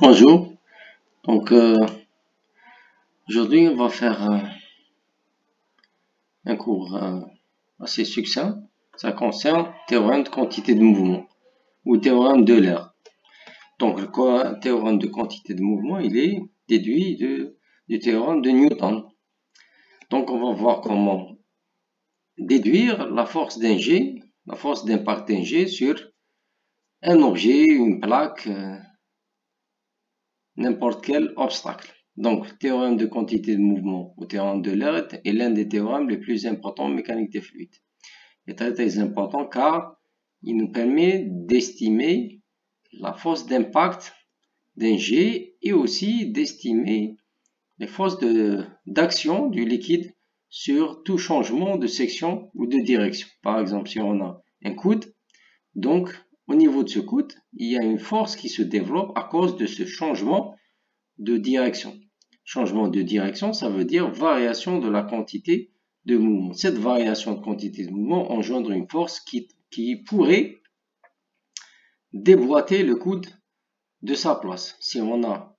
Bonjour, donc aujourd'hui on va faire un cours assez succinct. Ça concerne théorème de quantité de mouvement ou théorème de l'air. Donc le théorème de quantité de mouvement, il est déduit du théorème de Newton. Donc on va voir comment déduire la force d'un G, la force d'impact d'un G sur un objet, une plaque, n'importe quel obstacle. Donc, théorème de quantité de mouvement ou théorème de l'air est l'un des théorèmes les plus importants en mécanique des fluides. Il est très important car il nous permet d'estimer la force d'impact d'un jet et aussi d'estimer les forces d'action du liquide sur tout changement de section ou de direction. Par exemple, si on a un coude, donc au niveau de ce coude, il y a une force qui se développe à cause de ce changement de direction. Changement de direction, ça veut dire variation de la quantité de mouvement. Cette variation de quantité de mouvement engendre une force qui pourrait déboîter le coude de sa place. Si on a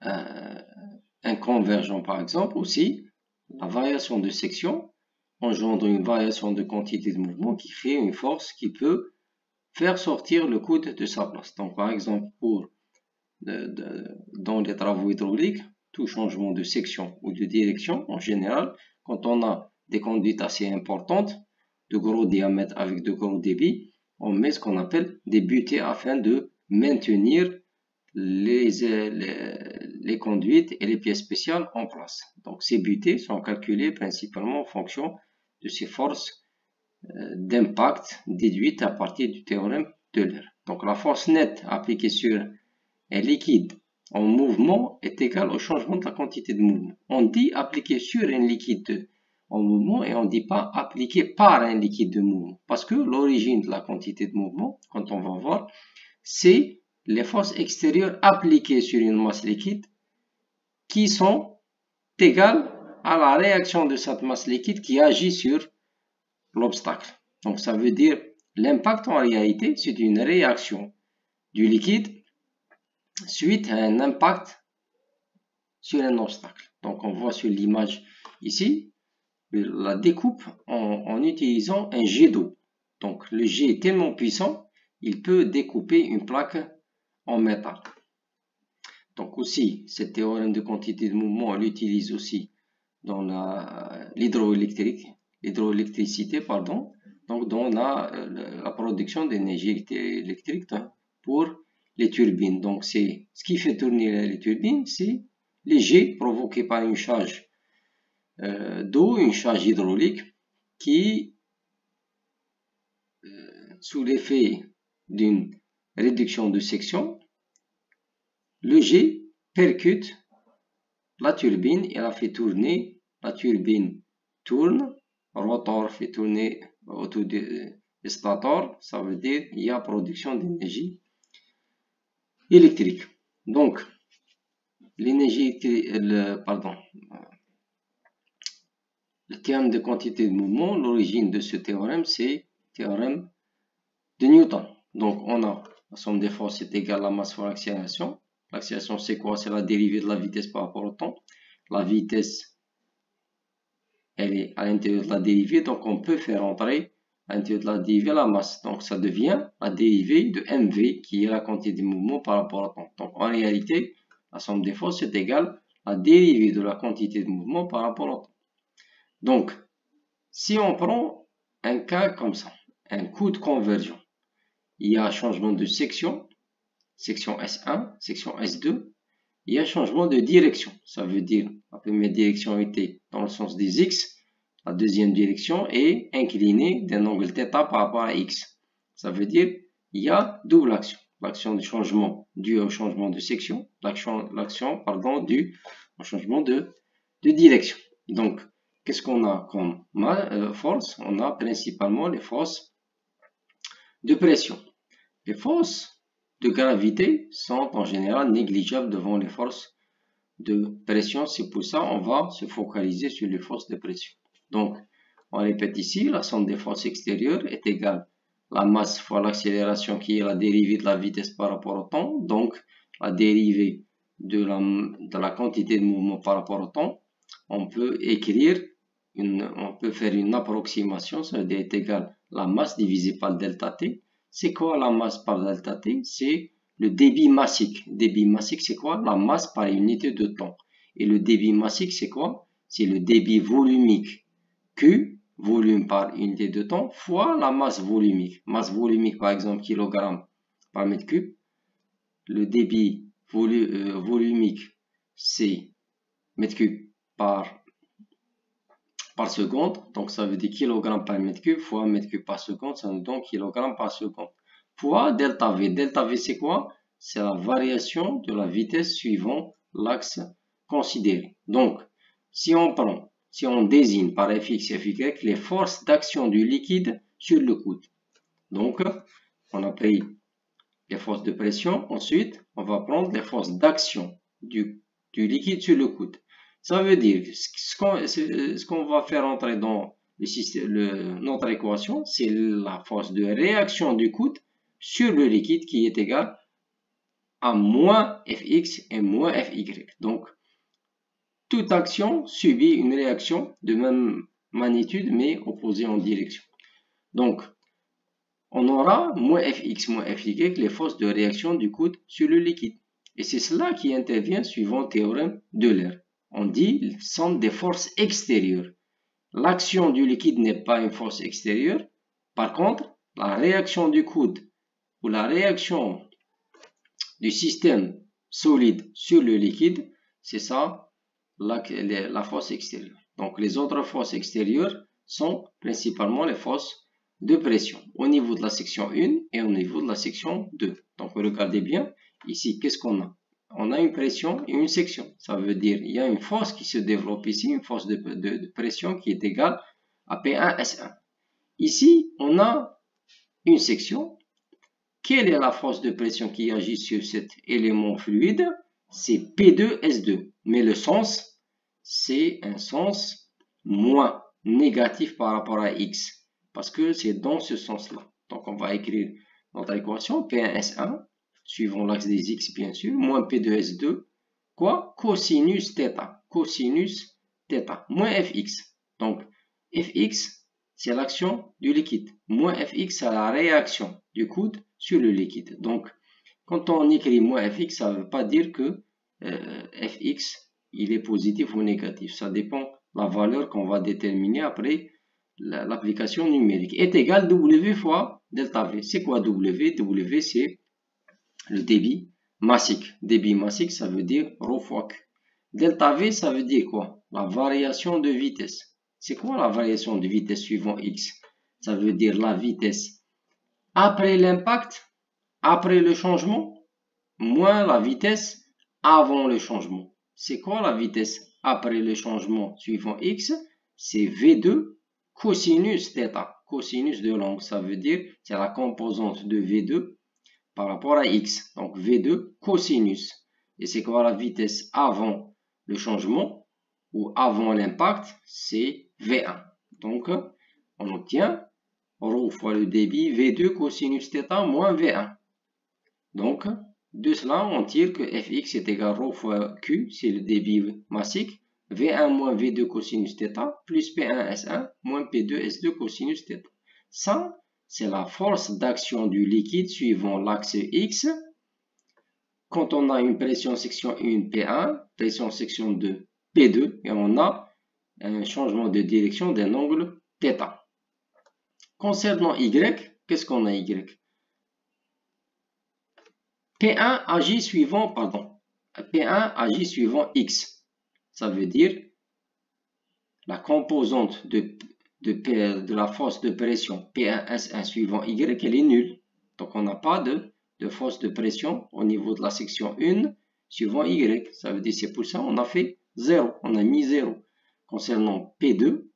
un convergent par exemple, aussi, la variation de section engendre une variation de quantité de mouvement qui crée une force qui peut faire sortir le coude de sa place. Donc par exemple, dans les travaux hydrauliques, tout changement de section ou de direction, en général, quand on a des conduites assez importantes, de gros diamètres avec de gros débits, on met ce qu'on appelle des butées afin de maintenir les conduites et les pièces spéciales en place. Donc ces butées sont calculées principalement en fonction de ces forces d'impact déduites à partir du théorème de l'air. Donc la force nette appliquée sur un liquide en mouvement est égal au changement de la quantité de mouvement. On dit appliquer sur un liquide en mouvement et on ne dit pas appliquer par un liquide de mouvement. Parce que l'origine de la quantité de mouvement, quand on va voir, c'est les forces extérieures appliquées sur une masse liquide qui sont égales à la réaction de cette masse liquide qui agit sur l'obstacle. Donc ça veut dire l'impact en réalité, c'est une réaction du liquide suite à un impact sur un obstacle. Donc on voit sur l'image ici la découpe en utilisant un jet d'eau. Donc le jet est tellement puissant, il peut découper une plaque en métal. Donc aussi, cette théorème de quantité de mouvement, on l'utilise aussi dans l'hydroélectricité, pardon. Donc dans la production d'énergie électrique pour les turbines. Donc c'est ce qui fait tourner les turbines, c'est les jets provoqués par une charge d'eau, une charge hydraulique qui, sous l'effet d'une réduction de section, le jet percute la turbine et la fait tourner. La turbine tourne, rotor fait tourner autour du stator, ça veut dire il y a production d'énergie électrique. Donc, l'énergie, le théorème de quantité de mouvement, l'origine de ce théorème, c'est le théorème de Newton. Donc, on a la somme des forces est égale à la masse fois l'accélération. L'accélération, c'est quoi? C'est la dérivée de la vitesse par rapport au temps. La vitesse, elle est à l'intérieur de la dérivée, donc on peut faire entrer à l'intérieur de la dérivée la masse. Donc, ça devient la dérivée de mv, qui est la quantité de mouvement par rapport au temps. Donc, en réalité, la somme des forces est égale à la dérivée de la quantité de mouvement par rapport au temps. Donc, si on prend un cas comme ça, un coude convergent, il y a un changement de section, section S1, section S2, il y a un changement de direction. Ça veut dire la première direction était dans le sens des X, la deuxième direction est inclinée d'un angle θ par rapport à X. Ça veut dire il y a double action. L'action du changement due au changement de section, l'action due au changement de direction. Donc, qu'est-ce qu'on a comme force? On a principalement les forces de pression. Les forces de gravité sont en général négligeables devant les forces de pression. C'est pour ça qu'on va se focaliser sur les forces de pression. Donc, on répète ici, la somme des forces extérieures est égale à la masse fois l'accélération qui est la dérivée de la vitesse par rapport au temps. Donc, la dérivée de la quantité de mouvement par rapport au temps, on peut écrire, on peut faire une approximation, ça veut dire est égal la masse divisée par delta T. C'est quoi la masse par delta T? C'est le débit massique. Débit massique, c'est quoi? La masse par unité de temps. Et le débit massique, c'est quoi? C'est le débit volumique Q, volume par unité de temps, fois la masse volumique. Masse volumique, par exemple, kilogramme par mètre cube. Le débit volumique, c'est mètre cube par seconde. Donc, ça veut dire kilogramme par mètre cube fois mètre cube par seconde. Ça nous donne kilogramme par seconde. Fois delta V. Delta V, c'est quoi? C'est la variation de la vitesse suivant l'axe considéré. Donc, si on désigne par Fx et Fy les forces d'action du liquide sur le coude. Donc, on a pris les forces de pression. Ensuite, on va prendre les forces d'action du liquide sur le coude. Ça veut dire, ce qu'on va faire entrer dans notre équation, c'est la force de réaction du coude sur le liquide qui est égale à moins Fx et moins Fy. Donc, toute action subit une réaction de même magnitude mais opposée en direction. Donc, on aura moins Fx moins Fy, les forces de réaction du coude sur le liquide. Et c'est cela qui intervient suivant le théorème d'Euler. On dit somme des forces extérieures. L'action du liquide n'est pas une force extérieure. Par contre, la réaction du coude ou la réaction du système solide sur le liquide, c'est ça la force extérieure. Donc les autres forces extérieures sont principalement les forces de pression au niveau de la section 1 et au niveau de la section 2. Donc regardez bien, ici qu'est-ce qu'on a? On a une pression et une section. Ça veut dire il y a une force qui se développe ici, une force de pression qui est égale à P1S1. Ici, on a une section. Quelle est la force de pression qui agit sur cet élément fluide? C'est P2S2. Mais le sens, c'est un sens moins négatif par rapport à X. Parce que c'est dans ce sens-là. Donc on va écrire notre équation P1S1, suivant l'axe des X bien sûr, moins P2S2, quoi? Cosinus θ. Cosinus θ, moins Fx. Donc Fx, c'est l'action du liquide. Moins Fx, c'est la réaction du coude sur le liquide. Donc, quand on écrit moins Fx, ça ne veut pas dire que Fx, il est positif ou négatif. Ça dépend de la valeur qu'on va déterminer après l'application numérique. Est égal W fois delta V. C'est quoi W? W, c'est le débit massique. Débit massique, ça veut dire ρ fois Q. Delta V, ça veut dire quoi? La variation de vitesse. C'est quoi la variation de vitesse suivant X? Ça veut dire la vitesse après l'impact, après le changement, moins la vitesse avant le changement. C'est quoi la vitesse après le changement suivant X? C'est V2 cosinus θ. Cosinus de l'angle, ça veut dire c'est la composante de V2 par rapport à X. Donc V2 cosinus. Et c'est quoi la vitesse avant le changement ou avant l'impact? C'est V1. Donc on obtient ρ fois le débit V2 cosinus θ moins V1. Donc, de cela, on tire que Fx est égal à ρ fois Q, c'est le débit massique, V1 moins V2 cosinus θ, plus P1S1 moins P2S2 cosinus θ. Ça, c'est la force d'action du liquide suivant l'axe X. Quand on a une pression section 1 P1, pression section 2 P2, et on a un changement de direction d'un angle θ. Concernant Y, qu'est-ce qu'on a Y? P1 agit suivant, P1 agit suivant X. Ça veut dire la composante de la force de pression P1S1 suivant Y, elle est nulle. Donc on n'a pas de force de pression au niveau de la section 1 suivant Y. Ça veut dire c'est pour ça on a fait 0. On a mis 0. Concernant P2,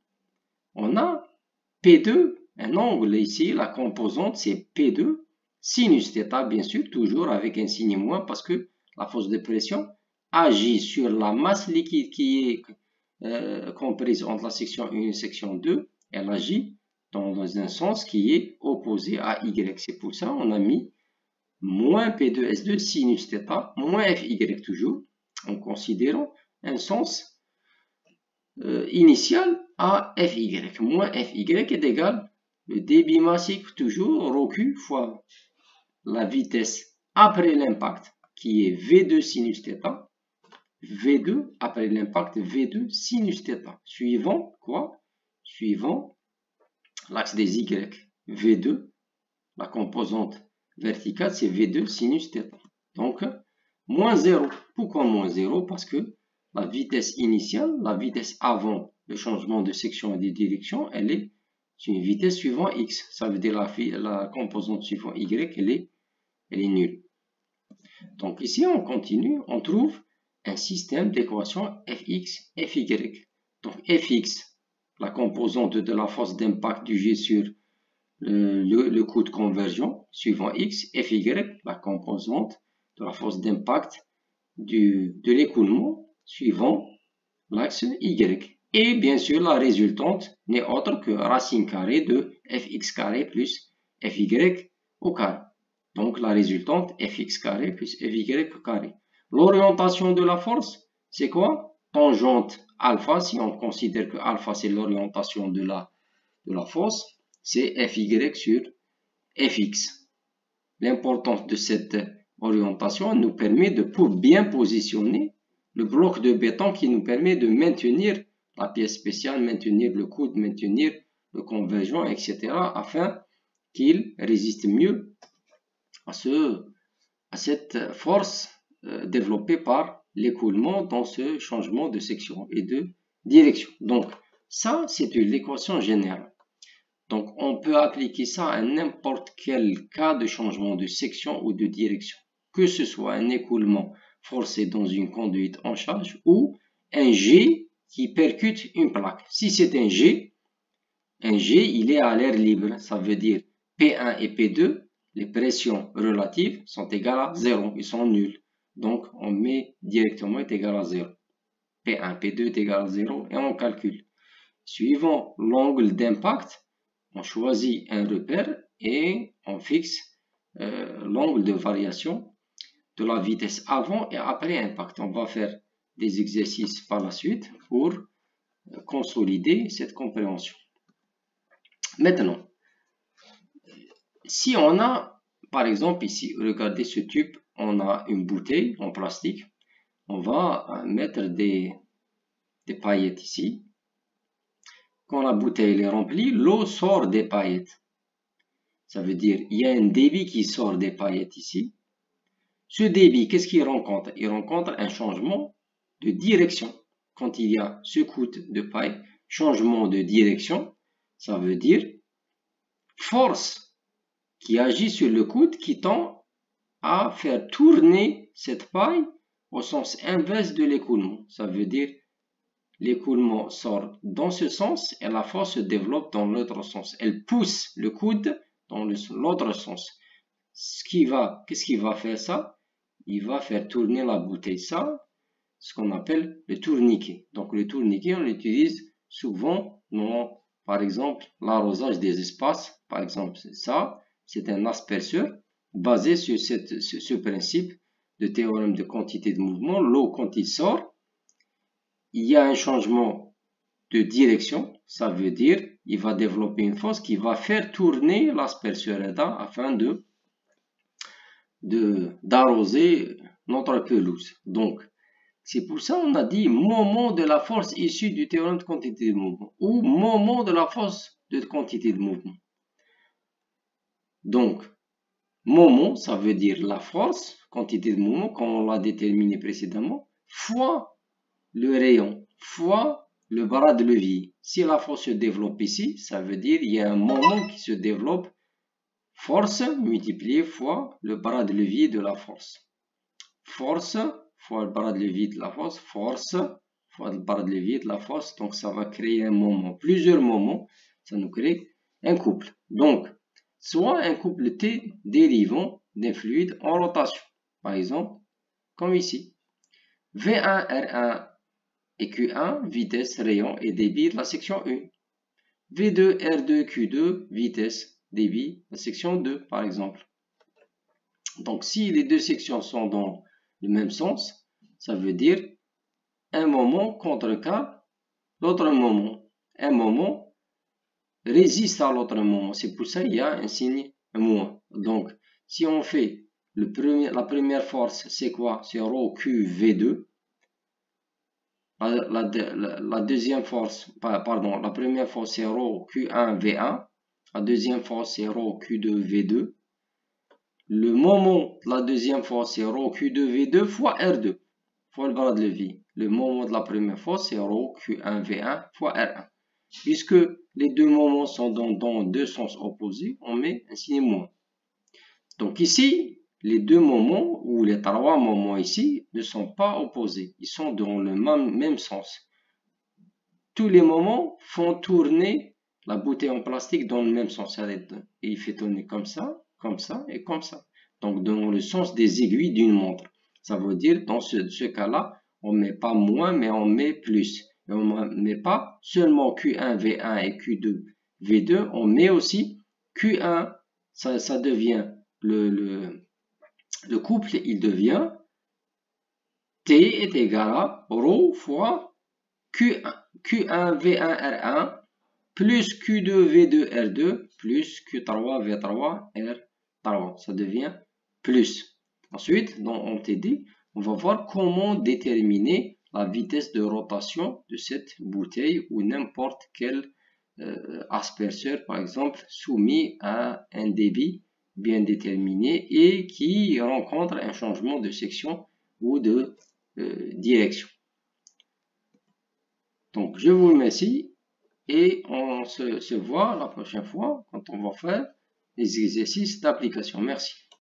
on a P2, un angle ici, la composante c'est P2 sinus θ, bien sûr, toujours avec un signe moins parce que la force de pression agit sur la masse liquide qui est comprise entre la section 1 et la section 2. Elle agit dans un sens qui est opposé à Y. C'est pour ça qu'on a mis moins P2S2 sinus θ moins Fy toujours, en considérant un sens initial à Fy. Moins Fy est égal le débit massique toujours ρQ fois la vitesse après l'impact qui est V2 sinus θ. V2 après l'impact V2 sinus θ. Suivant quoi? Suivant l'axe des Y. V2, la composante verticale, c'est V2 sinus θ. Donc, moins 0. Pourquoi moins 0? Parce que la vitesse initiale, la vitesse avant le changement de section et de direction, elle est une vitesse suivant X. Ça veut dire la composante suivant Y, elle est nulle. Donc ici, on continue, on trouve un système d'équations Fx, Fy. Donc Fx, la composante de la force d'impact du jet sur le coup de conversion suivant X, Fy, la composante de la force d'impact de l'écoulement suivant l'axe Y. Et bien sûr, la résultante n'est autre que racine carrée de Fx carré plus Fy au carré. Donc la résultante Fx carré plus Fy carré. L'orientation de la force, c'est quoi? Tangente alpha, si on considère que alpha c'est l'orientation de la force, c'est Fy sur Fx. L'importance de cette orientation nous permet de bien positionner le bloc de béton qui nous permet de maintenir la pièce spéciale, maintenir le coude, maintenir le convergent, etc. afin qu'il résiste mieux à cette force développée par l'écoulement dans ce changement de section et de direction. Donc, ça, c'est l'équation générale. Donc, on peut appliquer ça à n'importe quel cas de changement de section ou de direction. Que ce soit un écoulement forcé dans une conduite en charge ou un jet qui percute une plaque. Si c'est un jet, il est à l'air libre. Ça veut dire P1 et P2, les pressions relatives sont égales à 0. Ils sont nuls. Donc, on met directement est égal à 0. P1, P2 est égal à 0 et on calcule. Suivant l'angle d'impact, on choisit un repère et on fixe l'angle de variation de la vitesse avant et après impact. On va faire des exercices par la suite pour consolider cette compréhension. Maintenant, si on a, par exemple ici, regardez ce tube, on a une bouteille en plastique, on va mettre des paillettes ici. Quand la bouteille est remplie, l'eau sort des paillettes. Ça veut dire il y a un débit qui sort des paillettes ici. Ce débit, qu'est-ce qu'il rencontre? Il rencontre un changement de direction. Quand il y a ce coude de paille, changement de direction, ça veut dire force qui agit sur le coude qui tend à faire tourner cette paille au sens inverse de l'écoulement. Ça veut dire l'écoulement sort dans ce sens et la force se développe dans l'autre sens. Elle pousse le coude dans l'autre sens. Qu'est-ce qui va faire ça? Il va faire tourner la bouteille. Ça, ce qu'on appelle le tourniquet. Donc le tourniquet, on l'utilise souvent dans, par exemple, l'arrosage des espaces. Par exemple, ça, c'est un asperceur basé sur ce principe de théorème de quantité de mouvement. L'eau, quand il sort, il y a un changement de direction, ça veut dire il va développer une force qui va faire tourner l'asperceur aidant afin d'arroser notre pelouse. Donc, c'est pour ça qu'on a dit moment de la force issue du théorème de quantité de mouvement ou moment de la force de quantité de mouvement. Donc, moment, ça veut dire la force, quantité de mouvement, comme on l'a déterminé précédemment, fois le rayon fois le bras de levier. Si la force se développe ici, ça veut dire il y a un moment qui se développe, force multipliée fois le bras de levier de la force. Force fois le bras de levier de la force, force fois le bras de levier de la force. Donc ça va créer un moment, plusieurs moments, ça nous crée un couple. Donc, soit un couple T dérivant d'un fluide en rotation. Par exemple, comme ici. V1, R1, et Q1, vitesse, rayon et débit de la section 1. V2, R2, Q2, vitesse, débit de la section 2, par exemple. Donc, si les deux sections sont dans le même sens, ça veut dire un moment contrecarre l'autre moment. Un moment résiste à l'autre moment. C'est pour ça qu'il y a un signe moins. Donc, si on fait la première force, c'est quoi? C'est ρ Q V2. La deuxième force, pardon, la première force c'est ρ Q1 V1. La deuxième force c'est ρ Q2 V2. Le moment de la deuxième force c'est ρ Q2 V2 fois R2, fois le bras de levier. Le moment de la première force c'est ρ Q1 V1 fois R1. Puisque les deux moments sont dans deux sens opposés, on met un signe moins. Donc ici, les deux moments ou les trois moments ici ne sont pas opposés. Ils sont dans le même sens. Tous les moments font tourner la bouteille en plastique dans le même sens. Et il fait tourner comme ça et comme ça. Donc dans le sens des aiguilles d'une montre. Ça veut dire dans ce cas-là, on ne met pas moins, mais on met plus. Et on ne met pas seulement Q1 V1 et Q2 V2, on met aussi Q1, ça devient le couple, il devient T est égal à ρ fois Q1 V1 R1 plus Q2 V2 R2 plus Q3 V3 R3. Ça devient plus. Ensuite, dans TD, on va voir comment déterminer la vitesse de rotation de cette bouteille ou n'importe quel aspergeur, par exemple, soumis à un débit bien déterminé et qui rencontre un changement de section ou de direction. Donc, je vous remercie et on se voit la prochaine fois quand on va faire les exercices d'application. Merci.